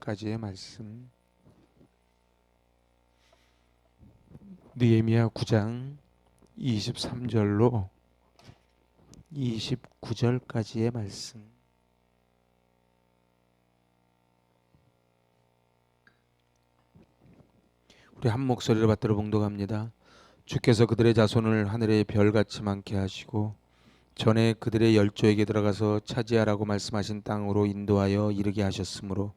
9절까지의 말씀, 느헤미야 9장 23절로 29절까지의 말씀. 우리 한 목소리로 받들어 봉독합니다. 주께서 그들의 자손을 하늘의 별같이 많게 하시고 전에 그들의 열조에게 들어가서 차지하라고 말씀하신 땅으로 인도하여 이르게 하셨으므로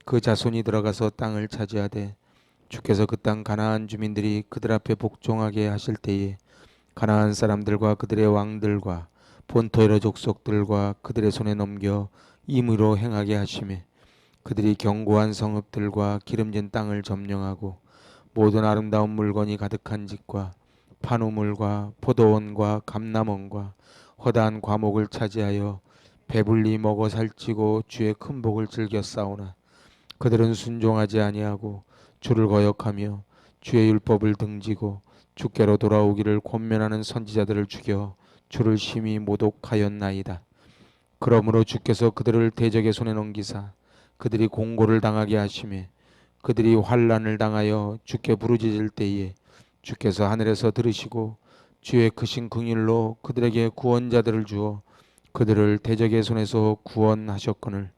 그 자손이 들어가서 땅을 차지하되 주께서 그 땅 가나안 주민들이 그들 앞에 복종하게 하실 때에 가나안 사람들과 그들의 왕들과 본토의 족속들과 그들의 손에 넘겨 임의로 행하게 하시매 그들이 견고한 성읍들과 기름진 땅을 점령하고 모든 아름다운 물건이 가득한 집과 판우물과 포도원과 감람원과 허다한 과목을 차지하여 배불리 먹어 살찌고 주의 큰 복을 즐겨 싸우나 그들은 순종하지 아니하고 주를 거역하며 주의 율법을 등지고 주께로 돌아오기를 권면하는 선지자들을 죽여 주를 심히 모독하였나이다. 그러므로 주께서 그들을 대적의 손에 넘기사 그들이 공고를 당하게 하시매 그들이 환난을 당하여 주께 부르짖을 때에 주께서 하늘에서 들으시고 주의 크신 긍휼로 그들에게 구원자들을 주어 그들을 대적의 손에서 구원하셨거늘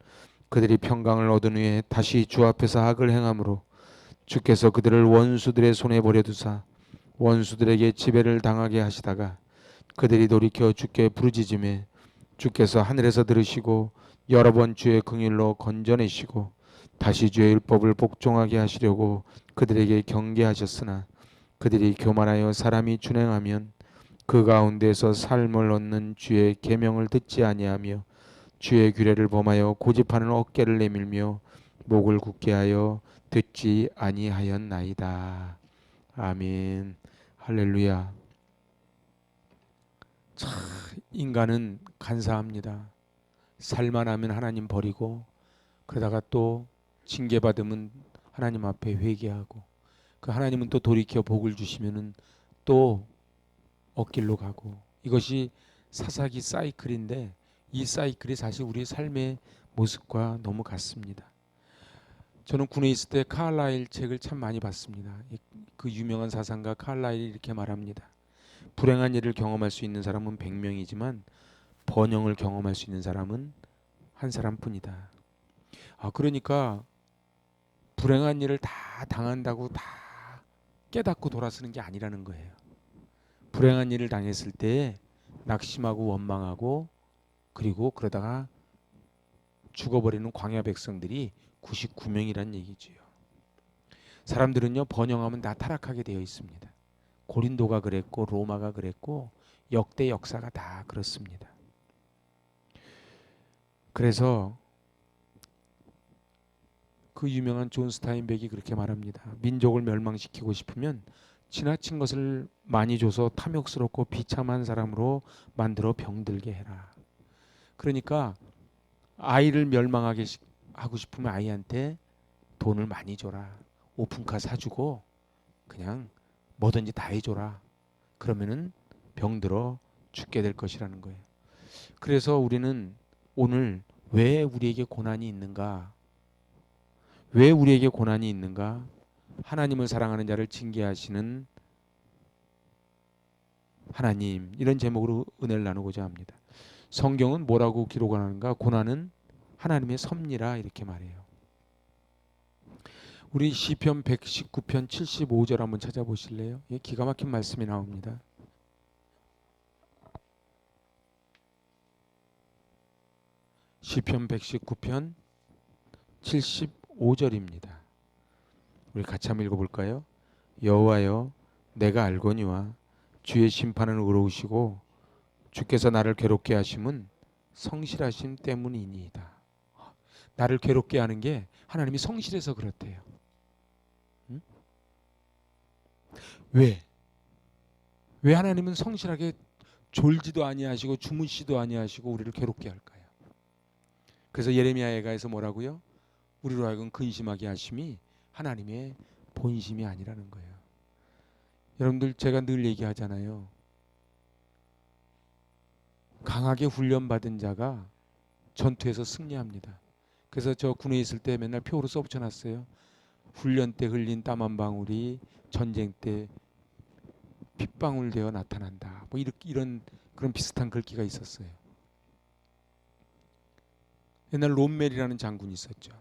그들이 평강을 얻은 후에 다시 주 앞에서 악을 행함으로 주께서 그들을 원수들의 손에 버려두사 원수들에게 지배를 당하게 하시다가 그들이 돌이켜 주께 부르짖음에 주께서 하늘에서 들으시고 여러 번 주의 긍휼로 건져내시고 다시 주의 율법을 복종하게 하시려고 그들에게 경계하셨으나 그들이 교만하여 사람이 준행하면 그 가운데서 삶을 얻는 주의 계명을 듣지 아니하며 주의 규례를 범하여 고집하는 어깨를 내밀며 목을 굳게 하여 듣지 아니하였나이다. 아멘. 할렐루야. 참 인간은 간사합니다. 살만하면 하나님 버리고 그러다가 또 징계받으면 하나님 앞에 회개하고 그 하나님은 또 돌이켜 복을 주시면은 또 엇길로 가고 이것이 사사기 사이클인데 이 사이클이 사실 우리의 삶의 모습과 너무 같습니다. 저는 군에 있을 때 칼라일 책을 참 많이 봤습니다. 그 유명한 사상가 칼라일이 이렇게 말합니다. 불행한 일을 경험할 수 있는 사람은 100명이지만 번영을 경험할 수 있는 사람은 한 사람뿐이다. 그러니까 불행한 일을 다 당한다고 다 깨닫고 돌아서는 게 아니라는 거예요. 불행한 일을 당했을 때 낙심하고 원망하고 그리고 그러다가 죽어버리는 광야 백성들이 99명이란 얘기지요. 사람들은요 번영하면 다 타락하게 되어 있습니다. 고린도가 그랬고 로마가 그랬고 역대 역사가 다 그렇습니다. 그래서 그 유명한 존 스타인백이 그렇게 말합니다. 민족을 멸망시키고 싶으면 지나친 것을 많이 줘서 탐욕스럽고 비참한 사람으로 만들어 병들게 해라. 그러니까 아이를 멸망하게 하고 싶으면 아이한테 돈을 많이 줘라. 오픈카 사주고 그냥 뭐든지 다 해줘라. 그러면은 병들어 죽게 될 것이라는 거예요. 그래서 우리는 오늘 왜 우리에게 고난이 있는가? 왜 우리에게 고난이 있는가? 하나님을 사랑하는 자를 징계하시는 하나님, 이런 제목으로 은혜를 나누고자 합니다. 성경은 뭐라고 기록하는가? 고난은 하나님의 섭리라 이렇게 말해요. 우리 시편 119편 75절 한번 찾아보실래요? 예, 기가 막힌 말씀이 나옵니다. 시편 119편 75절입니다. 우리 같이 한번 읽어볼까요? 여호와여 내가 알거니와 주의 심판은 의로우시고 주께서 나를 괴롭게 하심은 성실하심 때문이니이다. 나를 괴롭게 하는 게 하나님이 성실해서 그렇대요. 응? 왜? 왜 하나님은 성실하게 졸지도 아니하시고 주무시도 아니하시고 우리를 괴롭게 할까요? 그래서 예레미야에가에서 뭐라고요? 우리로 하여금 근심하게 하심이 하나님의 본심이 아니라는 거예요. 여러분들 제가 늘 얘기하잖아요. 강하게 훈련받은 자가 전투에서 승리합니다. 그래서 저 군에 있을 때 맨날 표로 써붙여놨어요. 훈련 때 흘린 땀 한 방울이 전쟁 때 핏방울 되어 나타난다. 뭐 이런 그런 비슷한 글귀가 있었어요. 옛날 롬멜이라는 장군이 있었죠.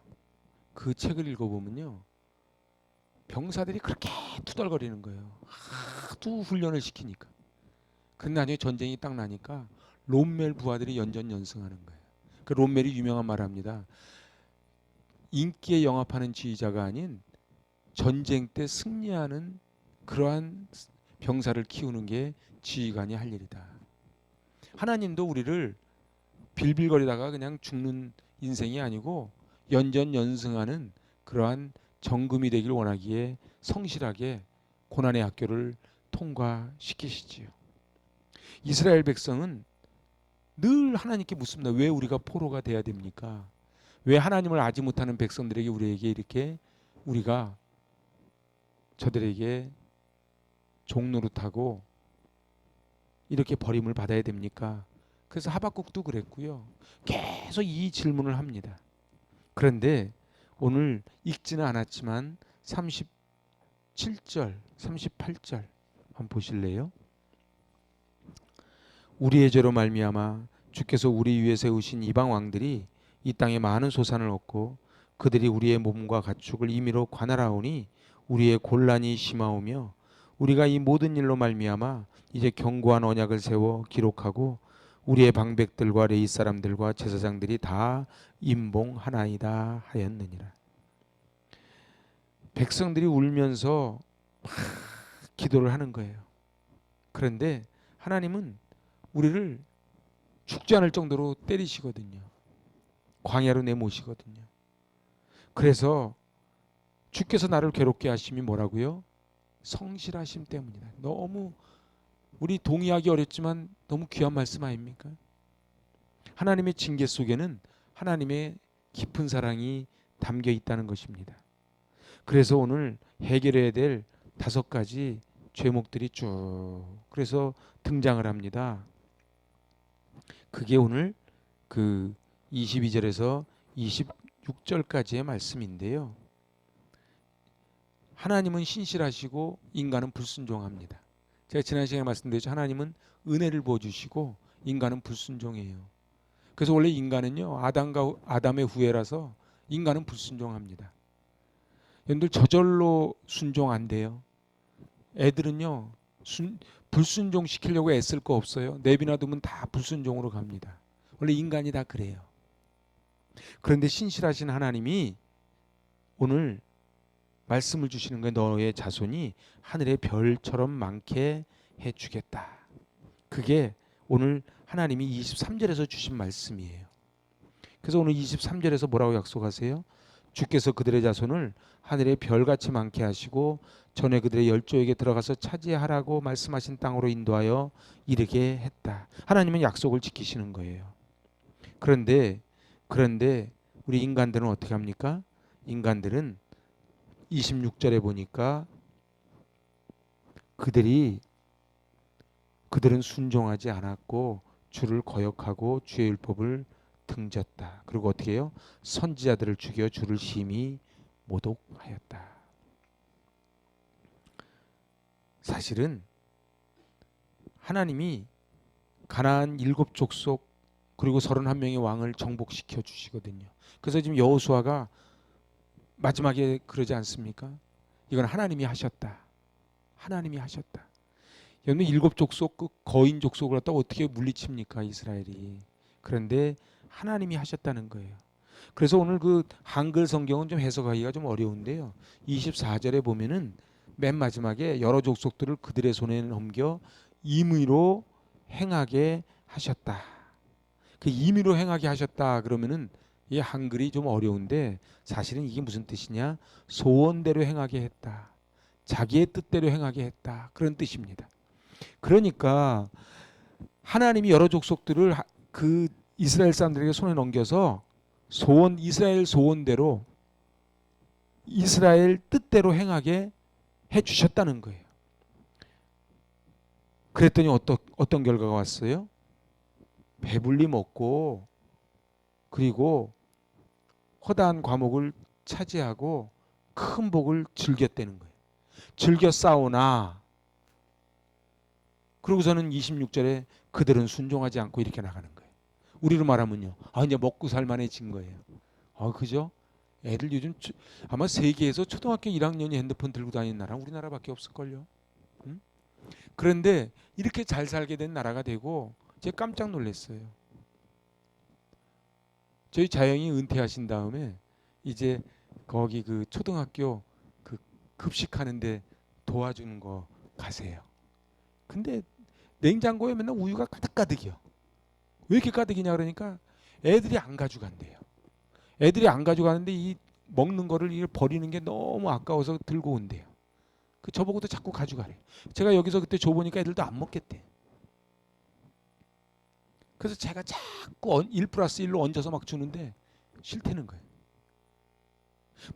그 책을 읽어보면요, 병사들이 그렇게 투덜거리는 거예요. 하도 훈련을 시키니까. 근데 나중에 전쟁이 딱 나니까 롬멜 부하들이 연전연승하는 거예요. 그 롬멜이 유명한 말을 합니다. 인기에 영합하는 지휘자가 아닌 전쟁 때 승리하는 그러한 병사를 키우는 게 지휘관이 할 일이다. 하나님도 우리를 빌빌거리다가 그냥 죽는 인생이 아니고 연전연승하는 그러한 정금이 되길 원하기에 성실하게 고난의 학교를 통과시키시지요. 이스라엘 백성은 늘 하나님께 묻습니다. 왜 우리가 포로가 돼야 됩니까? 왜 하나님을 알지 못하는 백성들에게 우리에게 이렇게 우리가 저들에게 종노릇하고 이렇게 버림을 받아야 됩니까? 그래서 하박국도 그랬고요. 계속 이 질문을 합니다. 그런데 오늘 읽지는 않았지만 37절, 38절 한번 보실래요? 우리의 죄로 말미암아 주께서 우리 위에 세우신 이방 왕들이 이 땅에 많은 소산을 얻고 그들이 우리의 몸과 가축을 임의로 관할하오니 우리의 곤란이 심하오며 우리가 이 모든 일로 말미암아 이제 견고한 언약을 세워 기록하고 우리의 방백들과 레위 사람들과 제사장들이 다 임봉하나이다 하였느니라. 백성들이 울면서 막 기도를 하는 거예요. 그런데 하나님은 우리를 죽지 않을 정도로 때리시거든요. 광야로 내모시거든요. 그래서 주께서 나를 괴롭게 하심이 뭐라고요? 성실하심 때문이다. 너무 우리 동의하기 어렵지만 너무 귀한 말씀 아닙니까? 하나님의 징계 속에는 하나님의 깊은 사랑이 담겨 있다는 것입니다. 그래서 오늘 해결해야 될 5가지 죄목들이 쭉 그래서 등장을 합니다. 그게 오늘 그 22절에서 26절까지의 말씀인데요. 하나님은 신실하시고 인간은 불순종합니다. 제가 지난 시간에 말씀드렸죠. 하나님은 은혜를 부어주시고 인간은 불순종해요. 그래서 원래 인간은요, 아담의 후예라서 인간은 불순종합니다. 여러분들 저절로 순종 안 돼요. 애들은요, 불순종 시키려고 애쓸 거 없어요. 내비나 두면 다 불순종으로 갑니다. 원래 인간이 다 그래요. 그런데 신실하신 하나님이 오늘 말씀을 주시는 거예요. 너의 자손이 하늘의 별처럼 많게 해주겠다. 그게 오늘 하나님이 23절에서 주신 말씀이에요. 그래서 오늘 23절에서 뭐라고 약속하세요? 주께서 그들의 자손을 하늘의 별같이 많게 하시고 전에 그들의 열조에게 들어가서 차지하라고 말씀하신 땅으로 인도하여 이르게 했다. 하나님은 약속을 지키시는 거예요. 그런데 우리 인간들은 어떻게 합니까? 인간들은 26절에 보니까 그들은 순종하지 않았고 주를 거역하고 주의 율법을 등졌다. 그리고 어떻게 해요? 선지자들을 죽여 주를 심히 모독하였다. 사실은 하나님이 가나안 7족속 그리고 31명의 왕을 정복시켜 주시거든요. 그래서 지금 여호수아가 마지막에 그러지 않습니까? 이건 하나님이 하셨다. 하나님이 하셨다. 여러분 7족속 그 거인 족속을 갖다 어떻게 물리칩니까 이스라엘이. 그런데 하나님이 하셨다는 거예요. 그래서 오늘 그 한글 성경은 좀 해석하기가 좀 어려운데요. 24절에 보면은 맨 마지막에 여러 족속들을 그들의 손에 넘겨 임의로 행하게 하셨다. 그 임의로 행하게 하셨다 그러면은 이 한글이 좀 어려운데 사실은 이게 무슨 뜻이냐? 소원대로 행하게 했다. 자기의 뜻대로 행하게 했다. 그런 뜻입니다. 그러니까 하나님이 여러 족속들을 그 이스라엘 사람들에게 손에 넘겨서 이스라엘 소원대로 이스라엘 뜻대로 행하게 해주셨다는 거예요. 그랬더니 어떤 결과가 왔어요? 배불리 먹고 그리고 허다한 과목을 차지하고 큰 복을 즐겼다는 거예요. 즐겨 싸우나 그러고서는 26절에 그들은 순종하지 않고 이렇게 나가는 거예요. 우리로 말하면요. 이제 먹고 살만해진 거예요. 그죠? 애들 요즘 아마 세계에서 초등학교 1학년이 핸드폰 들고 다니는 나라는 우리나라밖에 없을걸요. 응? 그런데 이렇게 잘 살게 된 나라가 되고 제가 깜짝 놀랐어요. 저희 자영이 은퇴하신 다음에 이제 거기 그 초등학교 그 급식하는데 도와주는 거 가세요. 근데 냉장고에 맨날 우유가 가득가득이요. 왜 이렇게 가득이냐 그러니까 애들이 안 가져간대요. 애들이 안 가져가는데 이 먹는 거를 버리는 게 너무 아까워서 들고 온대요. 저보고도 자꾸 가져가래. 제가 여기서 그때 줘보니까 애들도 안 먹겠대. 그래서 제가 자꾸 1+1로 얹어서 막 주는데 싫다는 거예요.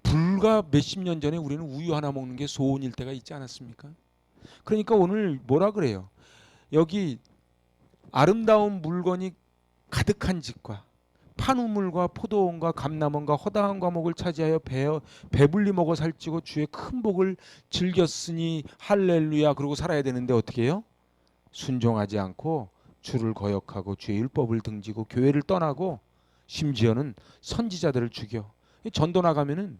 불과 몇십 년 전에 우리는 우유 하나 먹는 게 소원일 때가 있지 않았습니까? 그러니까 오늘 뭐라 그래요? 여기 아름다운 물건이 가득한 집과 판우물과 포도원과 감람원과 허다한 과목을 차지하여 배불리 먹어 살찌고 주의 큰 복을 즐겼으니 할렐루야. 그러고 살아야 되는데 어떻게 해요? 순종하지 않고 주를 거역하고 주의 율법을 등지고 교회를 떠나고 심지어는 선지자들을 죽여. 전도 나가면은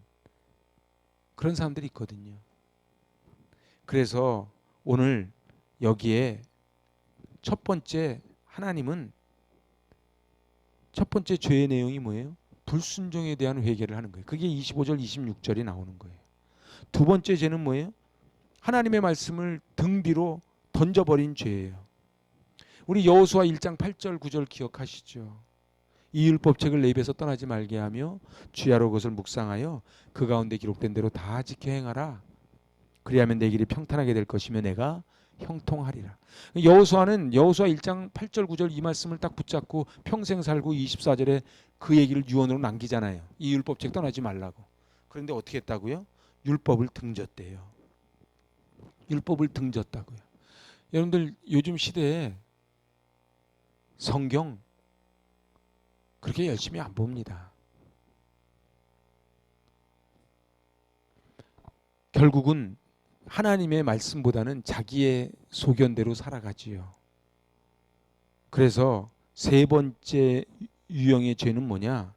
그런 사람들이 있거든요. 그래서 오늘 여기에 첫 번째 하나님은 첫 번째 죄의 내용이 뭐예요? 불순종에 대한 회개를 하는 거예요. 그게 25절 26절이 나오는 거예요. 두 번째 죄는 뭐예요? 하나님의 말씀을 등 뒤로 던져버린 죄예요. 우리 여호수아 1장 8절 9절 기억하시죠? 이 율법책을 내 입에서 떠나지 말게 하며 주야로 그것을 묵상하여 그 가운데 기록된 대로 다 지켜 행하라. 그리하면 내 길이 평탄하게 될 것이며 내가 형통하리라. 여호수아는 여호수아 1장 8절 9절 이 말씀을 딱 붙잡고 평생 살고 24절에 그 얘기를 유언으로 남기잖아요. 이 율법책 떠나지 말라고. 그런데 어떻게 했다고요? 율법을 등졌대요. 율법을 등졌다고요. 여러분들 요즘 시대에 성경 그렇게 열심히 안 봅니다. 결국은 하나님의 말씀보다는 자기의 소견대로 살아가지요. 그래서 세 번째 유형의 죄는 뭐냐?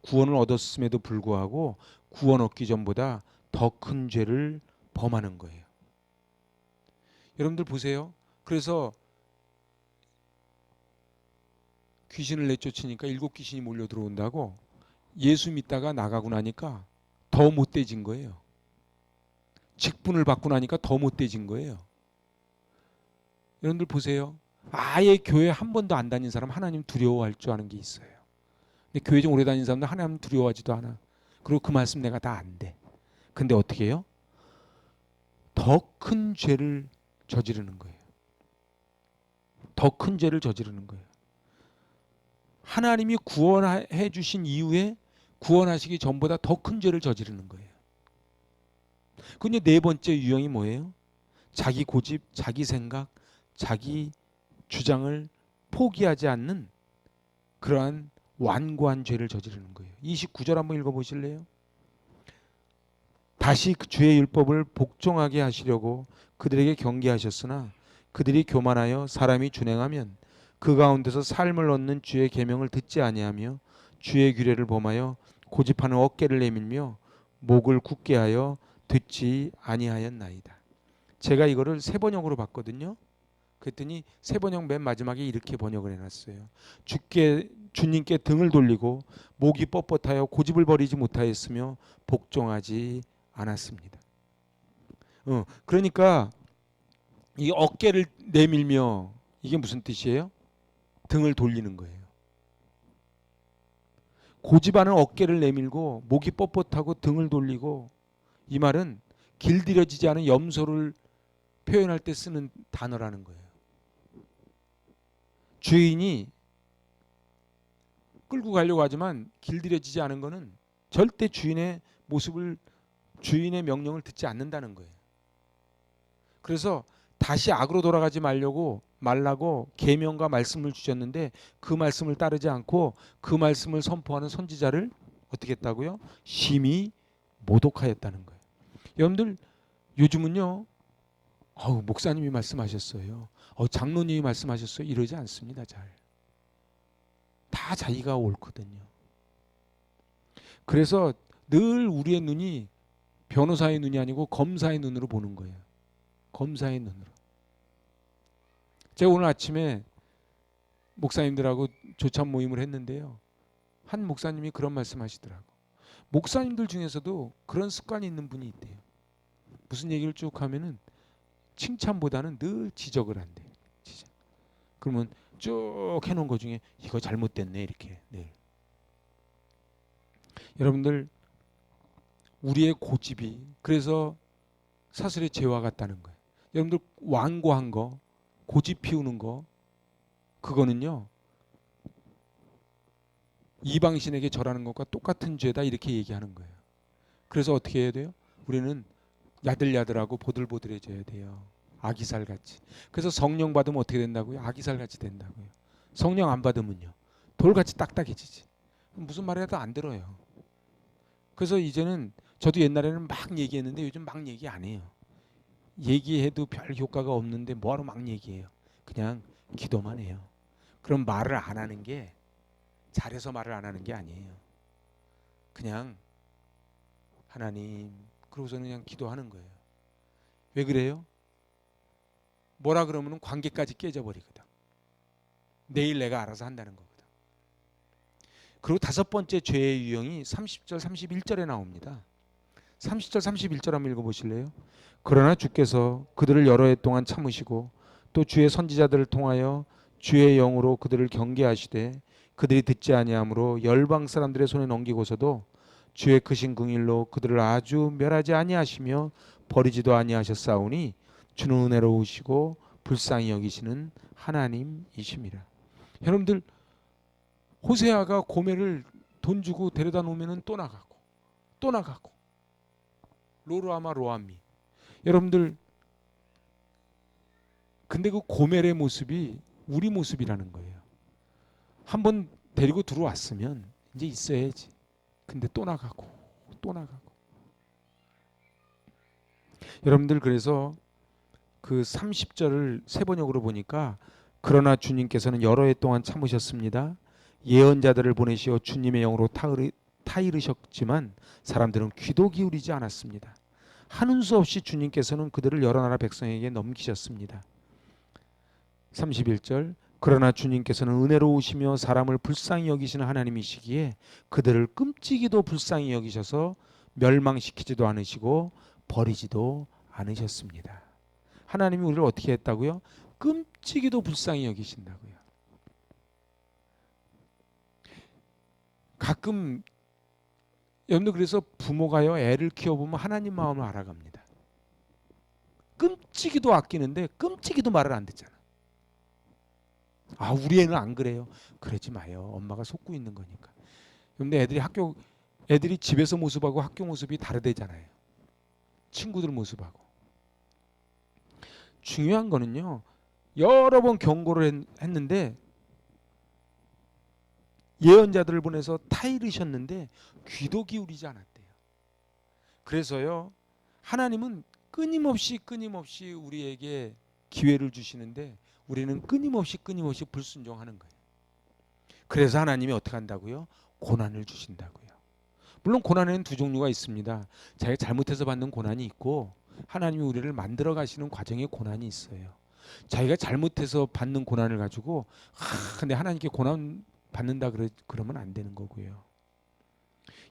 구원을 얻었음에도 불구하고 구원 얻기 전보다 더 큰 죄를 범하는 거예요. 여러분들 보세요. 그래서 귀신을 내쫓으니까 7귀신이 몰려 들어온다고 예수 믿다가 나가고 나니까 더 못돼진 거예요. 직분을 받고 나니까 더 못돼진 거예요. 여러분들 보세요. 아예 교회 한 번도 안 다닌 사람 하나님 두려워할 줄 아는 게 있어요. 근데 교회 좀 오래 다닌 사람들 하나님 두려워하지도 않아. 그리고 그 말씀 내가 다 안 돼. 근데 어떻게 해요? 더 큰 죄를 저지르는 거예요. 더 큰 죄를 저지르는 거예요. 하나님이 구원해 주신 이후에 구원하시기 전보다 더 큰 죄를 저지르는 거예요. 근데 네 번째 유형이 뭐예요? 자기 고집, 자기 생각, 자기 주장을 포기하지 않는 그러한 완고한 죄를 저지르는 거예요. 29절 한번 읽어보실래요? 다시 그 주의 율법을 복종하게 하시려고 그들에게 경계하셨으나 그들이 교만하여 사람이 준행하면 그 가운데서 삶을 얻는 주의 계명을 듣지 아니하며 주의 규례를 범하여 고집하는 어깨를 내밀며 목을 굳게 하여 듣지 아니하였나이다. 제가 이거를 세 번역으로 봤거든요. 그랬더니 세 번역 맨 마지막에 이렇게 번역을 해놨어요. 주님께 등을 돌리고 목이 뻣뻣하여 고집을 버리지 못하였으며 복종하지 않았습니다. 그러니까 이 어깨를 내밀며 이게 무슨 뜻이에요? 등을 돌리는 거예요. 고집하는 어깨를 내밀고 목이 뻣뻣하고 등을 돌리고 이 말은 길들여지지 않은 염소를 표현할 때 쓰는 단어라는 거예요. 주인이 끌고 가려고 하지만 길들여지지 않은 거는 절대 주인의 모습을 주인의 명령을 듣지 않는다는 거예요. 그래서 다시 악으로 돌아가지 말라고 계명과 말씀을 주셨는데 그 말씀을 따르지 않고 그 말씀을 선포하는 선지자를 어떻게 했다고요? 심히 모독하였다는 거예요. 여러분들 요즘은요, 목사님이 말씀하셨어요. 장로님이 말씀하셨어요. 이러지 않습니다. 잘. 다 자기가 옳거든요. 그래서 늘 우리의 눈이 변호사의 눈이 아니고 검사의 눈으로 보는 거예요. 검사의 눈으로. 제가 오늘 아침에 목사님들하고 조찬 모임을 했는데요. 한 목사님이 그런 말씀 하시더라고. 목사님들 중에서도 그런 습관이 있는 분이 있대요. 무슨 얘기를 쭉 하면은 칭찬보다는 늘 지적을 한대요. 지적. 그러면 쭉 해놓은 것 중에 이거 잘못됐네 이렇게. 네. 여러분들 우리의 고집이 그래서 사슬의 죄와 같다는 거예요. 여러분들 완고한 거, 고집 피우는 거, 그거는요 이방신에게 절하는 것과 똑같은 죄다 이렇게 얘기하는 거예요. 그래서 어떻게 해야 돼요? 우리는 야들야들하고 보들보들해져야 돼요. 아기살같이. 그래서 성령 받으면 어떻게 된다고요? 아기살같이 된다고요. 성령 안 받으면요 돌같이 딱딱해지지. 무슨 말 해도 안 들어요. 그래서 이제는 저도 옛날에는 막 얘기했는데 요즘 막 얘기 안 해요. 얘기해도 별 효과가 없는데 뭐하러 막 얘기해요. 그냥 기도만 해요. 그럼 말을 안 하는 게 잘해서 말을 안 하는 게 아니에요. 그냥 하나님 그러고서는 그냥 기도하는 거예요. 왜 그래요? 뭐라 그러면 관계까지 깨져버리거든. 내일 내가 알아서 한다는 거거든. 그리고 다섯 번째 죄의 유형이 30절 31절에 나옵니다. 30절 31절 한번 읽어보실래요? 그러나 주께서 그들을 여러 해 동안 참으시고 또 주의 선지자들을 통하여 주의 영으로 그들을 경계하시되 그들이 듣지 아니하므로 열방 사람들의 손에 넘기고서도 주의 크신 긍휼로 그들을 아주 멸하지 아니하시며 버리지도 아니하셨사오니 주는 은혜로우시고 불쌍히 여기시는 하나님이심이라. 여러분들 호세아가 고멜을 돈 주고 데려다 놓으면 또 나가고 또 나가고 로르아마 로암미. 여러분들 근데 그 고멜의 모습이 우리 모습이라는 거예요. 한번 데리고 들어왔으면 이제 있어야지. 근데 또 나가고 또 나가고. 여러분들 그래서 그 30절을 세 번역으로 보니까 그러나 주님께서는 여러 해 동안 참으셨습니다. 예언자들을 보내시어 주님의 영으로 타이르셨지만 사람들은 귀도 기울이지 않았습니다. 하는 수 없이 주님께서는 그들을 여러 나라 백성에게 넘기셨습니다. 31절 그러나 주님께서는 은혜로우시며 사람을 불쌍히 여기시는 하나님이시기에 그들을 끔찍이도 불쌍히 여기셔서 멸망시키지도 않으시고 버리지도 않으셨습니다. 하나님이 우리를 어떻게 했다고요? 끔찍이도 불쌍히 여기신다고요. 가끔 여러분들 그래서 부모가요 애를 키워보면 하나님 마음을 알아갑니다. 끔찍이도 아끼는데 끔찍이도 말을 안 듣잖아. 우리 애는 안 그래요. 그러지 마요. 엄마가 속고 있는 거니까. 근데 애들이 집에서 모습하고 학교 모습이 다르대잖아요. 친구들 모습하고. 중요한 거는요. 여러 번 경고를 했는데 예언자들을 보내서 타이르셨는데 귀도 기울이지 않았대요. 그래서요. 하나님은 끊임없이 우리에게 기회를 주시는데 우리는 끊임없이 불순종하는 거예요. 그래서 하나님이 어떻게 한다고요? 고난을 주신다고요. 물론 고난에는 두 종류가 있습니다. 자기가 잘못해서 받는 고난이 있고 하나님이 우리를 만들어 가시는 과정에 고난이 있어요. 자기가 잘못해서 받는 고난을 가지고 근데 하나님께 고난 받는다 그러면 안 되는 거고요.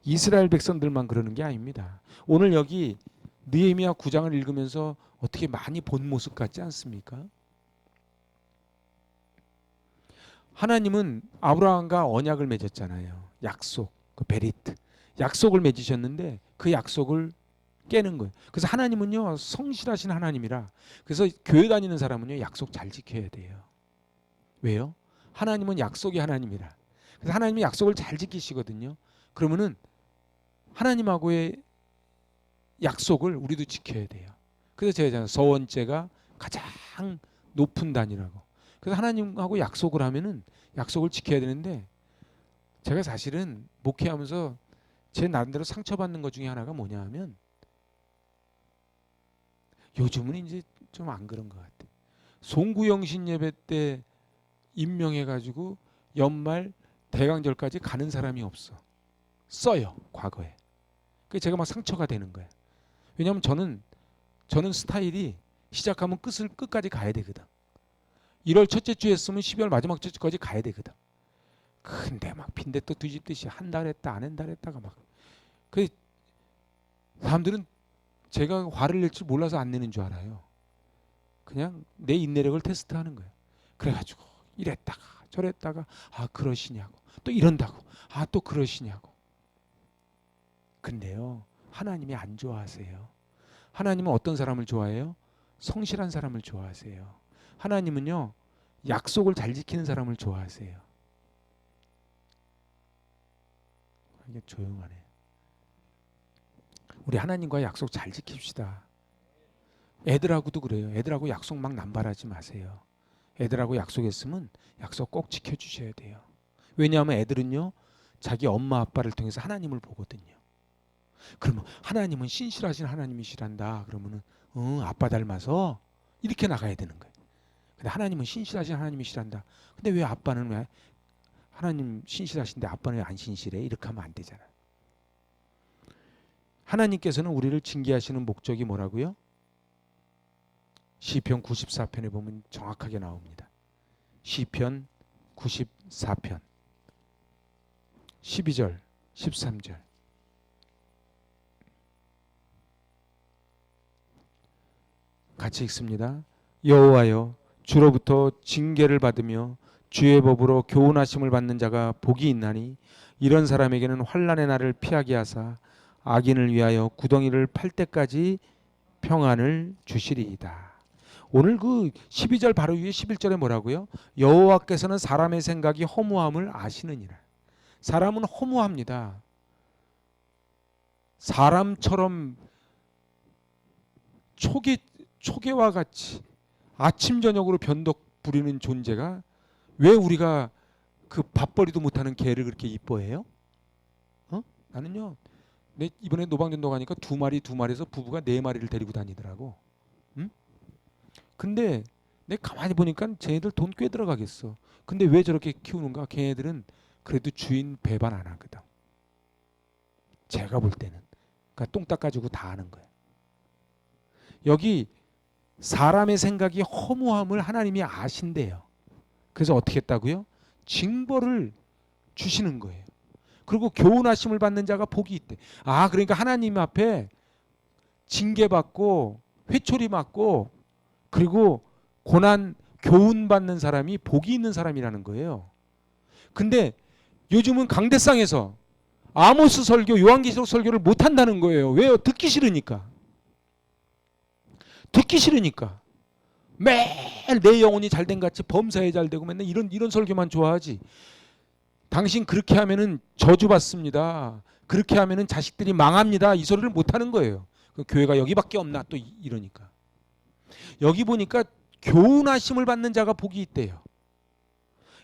이스라엘 백성들만 그러는 게 아닙니다. 오늘 여기 느헤미야 9장을 읽으면서 어떻게 많이 본 모습 같지 않습니까? 하나님은 아브라함과 언약을 맺었잖아요. 약속, 그 베리트. 약속을 맺으셨는데 그 약속을 깨는 거예요. 그래서 하나님은요 성실하신 하나님이라 그래서 교회 다니는 사람은요 약속 잘 지켜야 돼요. 왜요? 하나님은 약속의 하나님이라. 그래서 하나님이 약속을 잘 지키시거든요. 그러면은 하나님하고의 약속을 우리도 지켜야 돼요. 그래서 제가 있잖아요. 서원죄가 가장 높은 단이라고. 그래서 하나님하고 약속을 하면은 약속을 지켜야 되는데 제가 사실은 목회하면서 제 나름대로 상처받는 것 중에 하나가 뭐냐 하면 요즘은 이제 좀 안 그런 것 같아. 송구영신 예배 때 임명해가지고 연말 대강절까지 가는 사람이 없어. 써요 과거에. 그 제가 막 상처가 되는 거야. 왜냐하면 저는 스타일이 시작하면 끝까지 가야 되거든. 1월 첫째 주에 했으면 12월 마지막 주까지 가야 되거든. 근데 막 빈대떡 뒤집듯이 한 달 했다 안 한 달 했다가 막 그 사람들은 제가 화를 낼 줄 몰라서 안 내는 줄 알아요. 그냥 내 인내력을 테스트하는 거예요. 그래가지고 이랬다가 저랬다가 아 그러시냐고 또 이런다고 아 또 그러시냐고. 근데요 하나님이 안 좋아하세요. 하나님은 어떤 사람을 좋아해요? 성실한 사람을 좋아하세요. 하나님은요 약속을 잘 지키는 사람을 좋아하세요. 이게 조용하네. 우리 하나님과 약속 잘 지킵시다. 애들하고도 그래요. 애들하고 약속 막 남발하지 마세요. 애들하고 약속했으면 약속 꼭 지켜주셔야 돼요. 왜냐하면 애들은요 자기 엄마 아빠를 통해서 하나님을 보거든요. 그러면 하나님은 신실하신 하나님이시란다. 그러면은 아빠 닮아서 이렇게 나가야 되는 거예요. 근데 하나님은 신실하신 하나님이시란다. 근데 왜 아빠는 왜 하나님 신실하신데 아빠는 왜 안 신실해? 이렇게 하면 안 되잖아요. 하나님께서는 우리를 징계하시는 목적이 뭐라고요? 시편 94편에 보면 정확하게 나옵니다. 시편 94편 12절 13절 같이 읽습니다. 여호와여 주로부터 징계를 받으며 주의 법으로 교훈하심을 받는 자가 복이 있나니 이런 사람에게는 환난의 날을 피하게 하사 악인을 위하여 구덩이를 팔 때까지 평안을 주시리이다. 오늘 그 12절 바로 위에 11절에 뭐라고요? 여호와께서는 사람의 생각이 허무함을 아시느니라. 사람은 허무합니다. 사람처럼 초계와 같이 아침 저녁으로 변덕 부리는 존재가 왜 우리가 그 밥벌이도 못하는 개를 그렇게 이뻐해요? 나는요 내 이번에 노방전도 가니까 두 마리에서 부부가 네 마리를 데리고 다니더라고. 응? 근데 내 가만히 보니까 쟤네들 돈 꽤 들어가겠어. 근데 왜 저렇게 키우는가? 걔네들은 그래도 주인 배반 안 하거든. 제가 볼 때는. 그러니까 똥 닦아주고 다 하는 거예요. 여기 사람의 생각이 허무함을 하나님이 아신대요. 그래서 어떻게 했다고요? 징벌을 주시는 거예요. 그리고 교훈하심을 받는 자가 복이 있대. 아, 그러니까 하나님 앞에 징계받고 회초리 맞고 그리고 고난 교훈 받는 사람이 복이 있는 사람이라는 거예요. 근데 요즘은 강대상에서 아모스 설교, 요한계시록 설교를 못 한다는 거예요. 왜요? 듣기 싫으니까. 듣기 싫으니까. 매일 내 영혼이 잘된 같이 범사에 잘되고 맨날 이런 설교만 좋아하지. 당신 그렇게 하면은 저주받습니다. 그렇게 하면은 자식들이 망합니다. 이 소리를 못 하는 거예요. 그 교회가 여기밖에 없나 또 이러니까. 여기 보니까 교훈하심을 받는 자가 복이 있대요.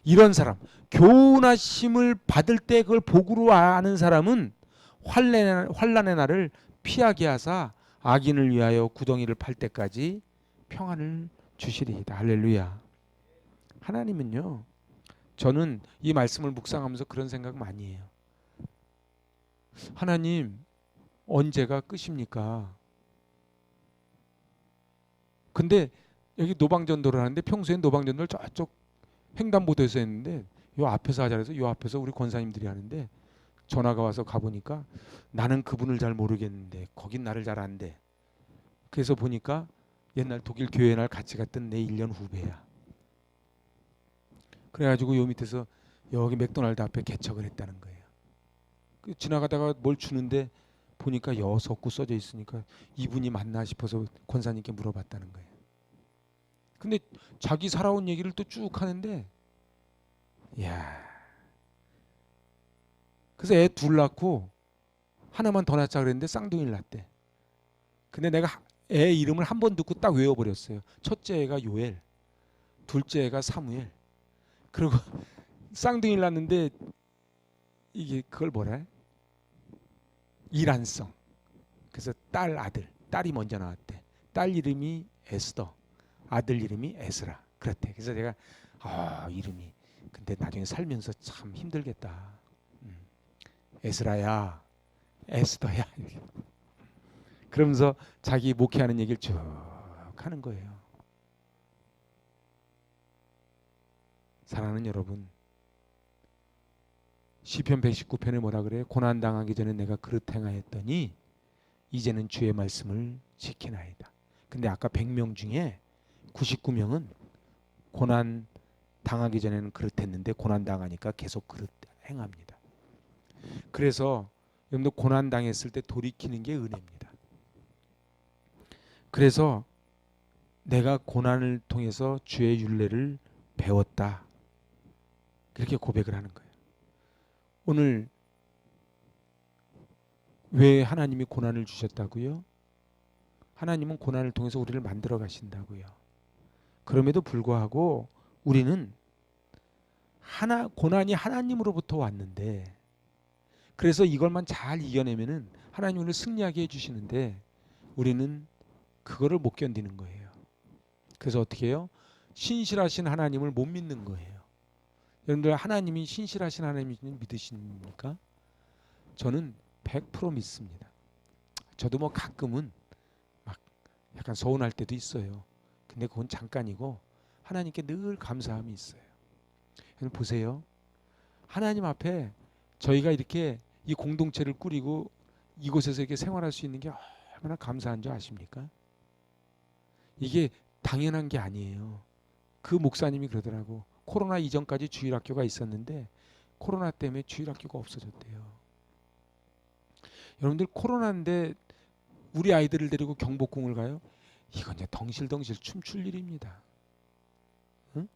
이런 사람, 교훈하심을 받을 때 그걸 복으로 아는 사람은 환난의 날을 피하게 하사 악인을 위하여 구덩이를 팔 때까지 평안을 주시리이다. 할렐루야. 하나님은요. 저는 이 말씀을 묵상하면서 그런 생각 많이 해요. 하나님 언제가 끝입니까? 근데 여기 노방전도를 하는데 평소엔 노방전도를 저쪽 횡단보도에서 했는데 요 앞에서 하자 그래서 요 앞에서 우리 권사님들이 하는데 전화가 와서 가보니까 나는 그분을 잘 모르겠는데 거긴 나를 잘 안대. 그래서 보니까 옛날 독일 교회 날 같이 갔던 내 1년 후배야. 그래가지고 요 밑에서 여기 맥도날드 앞에 개척을 했다는 거예요. 지나가다가 뭘 주는데 보니까 여석구 써져 있으니까 이분이 맞나 싶어서 권사님께 물어봤다는 거예요. 근데 자기 살아온 얘기를 또 쭉 하는데 야. 그래서 애 둘 낳고 하나만 더 낳자 그랬는데 쌍둥이를 낳대. 근데 내가 애 이름을 한 번 듣고 딱 외워버렸어요. 첫째 애가 요엘, 둘째 애가 사무엘. 그리고 쌍둥이를 낳는데 이게 그걸 뭐라 해? 이란성. 그래서 딸 아들. 딸이 먼저 나왔대. 딸 이름이 에스더, 아들 이름이 에스라. 그렇대. 그래서 내가 이름이 근데 나중에 살면서 참 힘들겠다. 에스라야, 에스더야. 그러면서 자기 목회하는 얘기를 쭉 하는 거예요. 사랑하는 여러분, 시편 119편에 뭐라 그래요? 고난 당하기 전에 내가 그릇 행하였더니 이제는 주의 말씀을 지키나이다. 근데 아까 100명 중에 99명은 고난 당하기 전에는 그릇했는데 고난 당하니까 계속 그릇 행합니다. 그래서 여러분들 고난 당했을 때 돌이키는 게 은혜입니다. 그래서 내가 고난을 통해서 주의 율례를 배웠다. 그렇게 고백을 하는 거예요. 오늘 왜 하나님이 고난을 주셨다고요? 하나님은 고난을 통해서 우리를 만들어 가신다고요. 그럼에도 불구하고 우리는 고난이 하나님으로부터 왔는데, 그래서 이걸만 잘 이겨내면은 하나님 우리를 승리하게 해주시는데 우리는 그거를 못 견디는 거예요. 그래서 어떻게 해요? 신실하신 하나님을 못 믿는 거예요. 여러분들 하나님이 신실하신 하나님을 믿으십니까? 저는 100% 믿습니다. 저도 뭐 가끔은 막 약간 서운할 때도 있어요. 근데 그건 잠깐이고 하나님께 늘 감사함이 있어요. 여러분 보세요. 하나님 앞에 저희가 이렇게 이 공동체를 꾸리고 이곳에서 이렇게 생활할 수 있는 게 얼마나 감사한 줄 아십니까? 이게 당연한 게 아니에요. 그 목사님이 그러더라고. 코로나 이전까지 주일학교가 있었는데 코로나 때문에 주일학교가 없어졌대요. 여러분들 코로나인데 우리 아이들을 데리고 경복궁을 가요? 이건 이제 덩실덩실 춤출 일입니다. 응?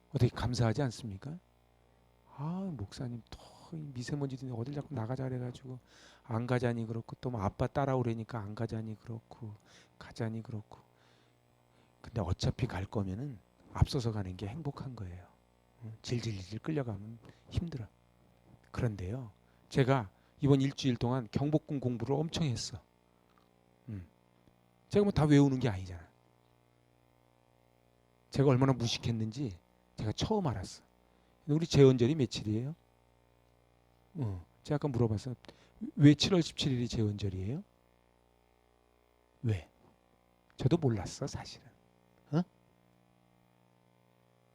어떻게 감사하지 않습니까? 목사님 또 미세먼지도 어딜 자꾸 나가자 그래가지고 안 가자니 그렇고 또 뭐 아빠 따라오래니까 안 가자니 그렇고 가자니 그렇고. 근데 어차피 갈 거면은 앞서서 가는 게 행복한 거예요. 질질질 끌려가면 힘들어. 그런데요, 제가 이번 일주일 동안 경복궁 공부를 엄청 했어. 제가 뭐 다 외우는 게 아니잖아. 제가 얼마나 무식했는지 제가 처음 알았어. 우리 제헌절이 며칠이에요? 제가 아까 물어봤어. 왜 7월 17일이 제헌절이에요? 왜? 저도 몰랐어, 사실은.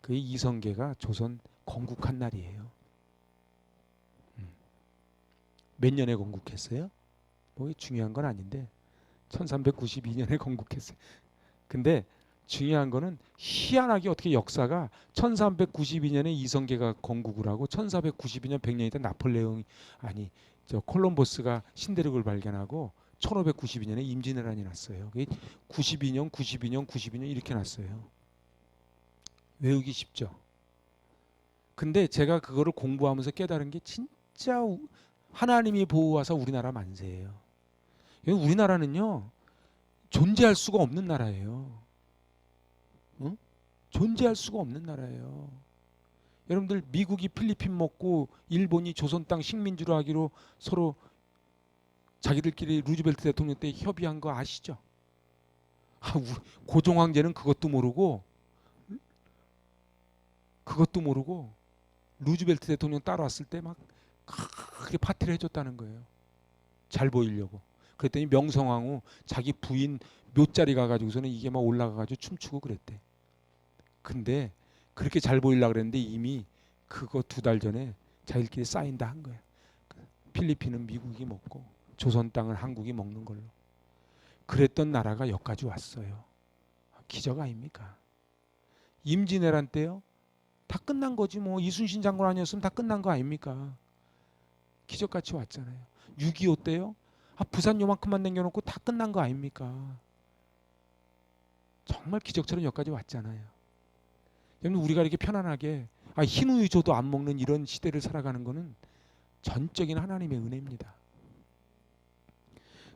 그 이성계가 조선 건국한 날이에요. 몇 년에 건국했어요? 뭐 중요한 건 아닌데 1392년에 건국했어요. 근데 중요한 거는 희한하게 어떻게 역사가 1392년에 이성계가 건국을 하고 1492년 100년 있다 콜럼버스가 신대륙을 발견하고 1592년에 임진왜란이 났어요. 92년 이렇게 났어요. 외우기 쉽죠. 근데 제가 그거를 공부하면서 깨달은 게 진짜 하나님이 보호하사 우리나라 만세예요. 우리나라는요 존재할 수가 없는 나라예요. 응? 존재할 수가 없는 나라예요. 여러분들 미국이 필리핀 먹고 일본이 조선 땅 식민지로 하기로 서로 자기들끼리 루즈벨트 대통령 때 협의한 거 아시죠? 고종 황제는 그것도 모르고 루즈벨트 대통령 따라왔을 때 막 크게 파티를 해줬다는 거예요. 잘 보이려고. 그랬더니 명성황후 자기 부인 묘자리 가가지고서는 이게 막 올라가가지고 춤추고 그랬대. 근데 그렇게 잘 보이려고 그랬는데 이미 그거 2달 전에 자기들끼리 사인다 한 거야. 필리핀은 미국이 먹고 조선 땅은 한국이 먹는 걸로. 그랬던 나라가 여기까지 왔어요. 기적 아닙니까? 임진왜란 때요. 다 끝난 거지 뭐. 이순신 장군 아니었으면 다 끝난 거 아닙니까? 기적같이 왔잖아요. 6.25 때요. 부산 요만큼만 남겨놓고 다 끝난 거 아닙니까? 정말 기적처럼 여기까지 왔잖아요. 여러분 우리가 이렇게 편안하게 흰우유 줘도 안 먹는 이런 시대를 살아가는 거는 전적인 하나님의 은혜입니다.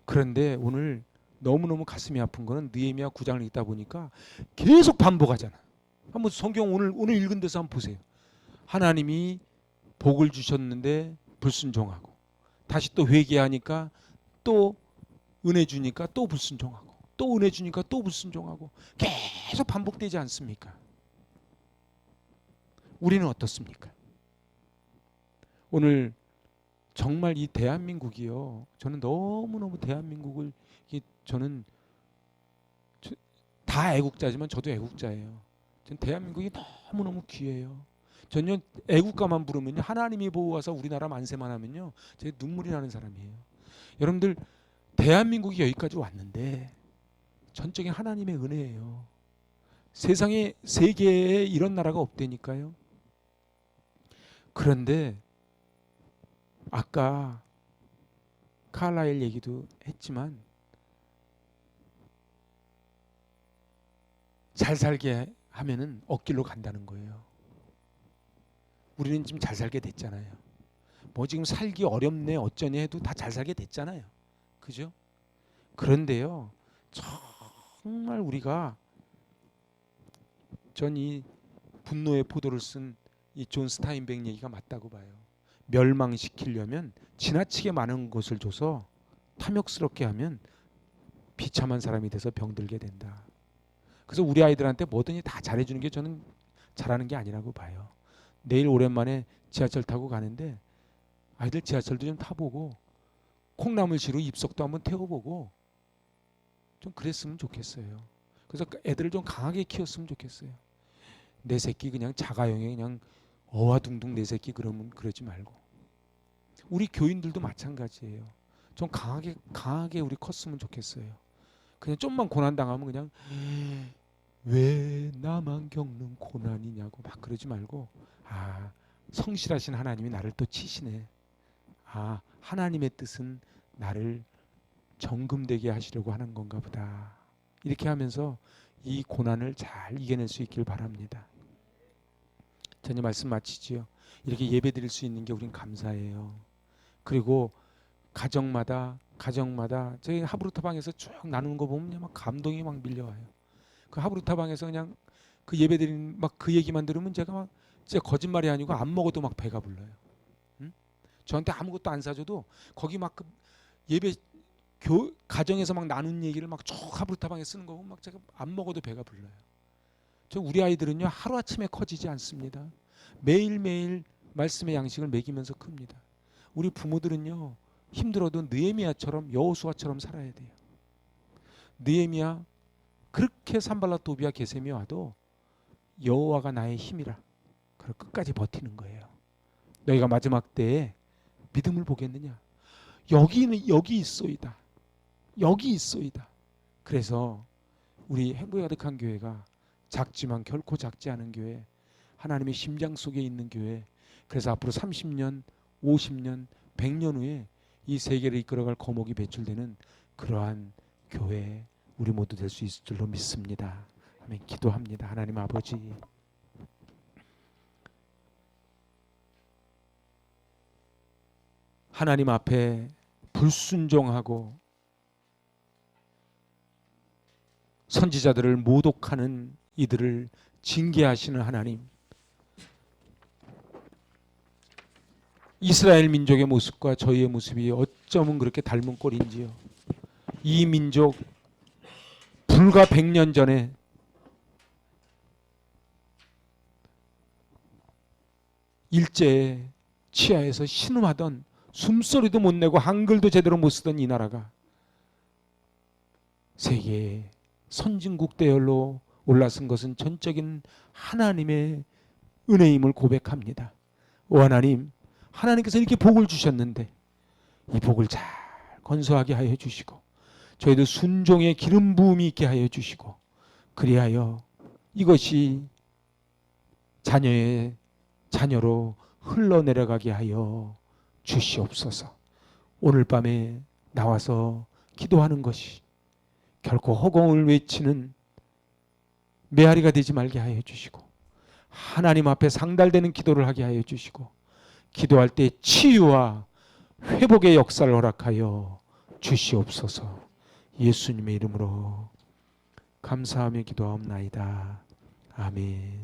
그런데 오늘 너무너무 가슴이 아픈 거는 느헤미야 9장을 읽다 보니까 계속 반복하잖아. 한번 성경 오늘 읽은 데서 한번 보세요. 하나님이 복을 주셨는데 불순종하고 다시 또 회개하니까 또 은혜 주니까 또 불순종하고, 또 은혜 주니까 또 불순종하고, 계속 반복되지 않습니까? 우리는 어떻습니까? 오늘 정말 이 대한민국이요, 저는 너무너무 대한민국을, 저는 다 애국자지만 저도 애국자예요. 전 대한민국이 너무너무 귀해요. 전혀 애국가만 부르면요, 하나님이 보호하사 우리나라 만세만 하면요, 제가 눈물이 나는 사람이에요. 여러분들, 대한민국이 여기까지 왔는데 전적인 하나님의 은혜예요. 세상에, 세계에 이런 나라가 없다니까요. 그런데 아까 칼라일 얘기도 했지만, 잘 살게 하면은 억길로 간다는 거예요. 우리는 지금 잘 살게 됐잖아요. 뭐 지금 살기 어렵네 어쩌니 해도 다 잘 살게 됐잖아요. 그죠? 그런데요, 정말 우리가, 전 이 분노의 포도를 쓴 이 존 스타인백 얘기가 맞다고 봐요. 멸망시키려면 지나치게 많은 것을 줘서 탐욕스럽게 하면 비참한 사람이 돼서 병들게 된다. 그래서 우리 아이들한테 뭐든지 다 잘해주는 게 저는 잘하는 게 아니라고 봐요. 내일 오랜만에 지하철 타고 가는데 아이들 지하철도 좀 타보고 콩나물시루 입석도 한번 태워보고 좀 그랬으면 좋겠어요. 그래서 애들을 좀 강하게 키웠으면 좋겠어요. 내 새끼 그냥 자가용에 그냥 어와둥둥 내 새끼 그러면 그러지 말고. 우리 교인들도 마찬가지예요. 좀 강하게 우리 컸으면 좋겠어요. 그냥 좀만 고난 당하면 그냥 왜 나만 겪는 고난이냐고 막 그러지 말고, 아, 성실하신 하나님이 나를 또 치시네. 아, 하나님의 뜻은 나를 정금되게 하시려고 하는 건가 보다. 이렇게 하면서 이 고난을 잘 이겨낼 수 있길 바랍니다. 전혀 말씀 마치지요. 이렇게 예배 드릴 수 있는 게 우린 감사해요. 그리고 가정마다 저희 하브루타방에서 쭉 나누는 거 보면 막 감동이 막 밀려와요. 그 하브루타방에서 그냥 그 예배 드리는 막 그 얘기만 들으면 제가 막 진짜 거짓말이 아니고 안 먹어도 막 배가 불러요. 응? 저한테 아무것도 안 사줘도 거기 막 그 예배 가정에서 막 나눈 얘기를 막 쭉 하브루타방에 쓰는 거 보면 막 제가 안 먹어도 배가 불러요. 저 우리 아이들은요, 하루아침에 커지지 않습니다. 매일매일 말씀의 양식을 먹이면서 큽니다. 우리 부모들은요, 힘들어도 느헤미야처럼 여호수아처럼 살아야 돼요. 느헤미야 그렇게 산발라 도비아 게셈이 와도 여호와가 나의 힘이라 그걸 끝까지 버티는 거예요. 너희가 마지막 때에 믿음을 보겠느냐? 여기 있소이다. 여기 있소이다. 그래서 우리 행복이 가득한 교회가 작지만 결코 작지 않은 교회, 하나님의 심장 속에 있는 교회, 그래서 앞으로 30년, 50년, 100년 후에 이 세계를 이끌어갈 거목이 배출되는 그러한 교회 우리 모두 될 수 있을 줄로 믿습니다. 아멘. 기도합니다. 하나님 아버지, 하나님 앞에 불순종하고 선지자들을 모독하는 이들을 징계하시는 하나님, 이스라엘 민족의 모습과 저희의 모습이 어쩌면 그렇게 닮은 꼴인지요. 이 민족 불과 100년 전에 일제에 치하에서 신음하던, 숨소리도 못 내고 한글도 제대로 못 쓰던 이 나라가 세계의 선진국 대열로 올라선 것은 전적인 하나님의 은혜임을 고백합니다. 오 하나님, 하나님께서 이렇게 복을 주셨는데 이 복을 잘 건설하게 하여 주시고 저희도 순종의 기름 부음이 있게 하여 주시고, 그리하여 이것이 자녀로 흘러내려가게 하여 주시옵소서. 오늘 밤에 나와서 기도하는 것이 결코 허공을 외치는 메아리가 되지 말게 하여 주시고, 하나님 앞에 상달되는 기도를 하게 하여 주시고, 기도할 때 치유와 회복의 역사를 허락하여 주시옵소서. 예수님의 이름으로 감사하며 기도하옵나이다. 아멘.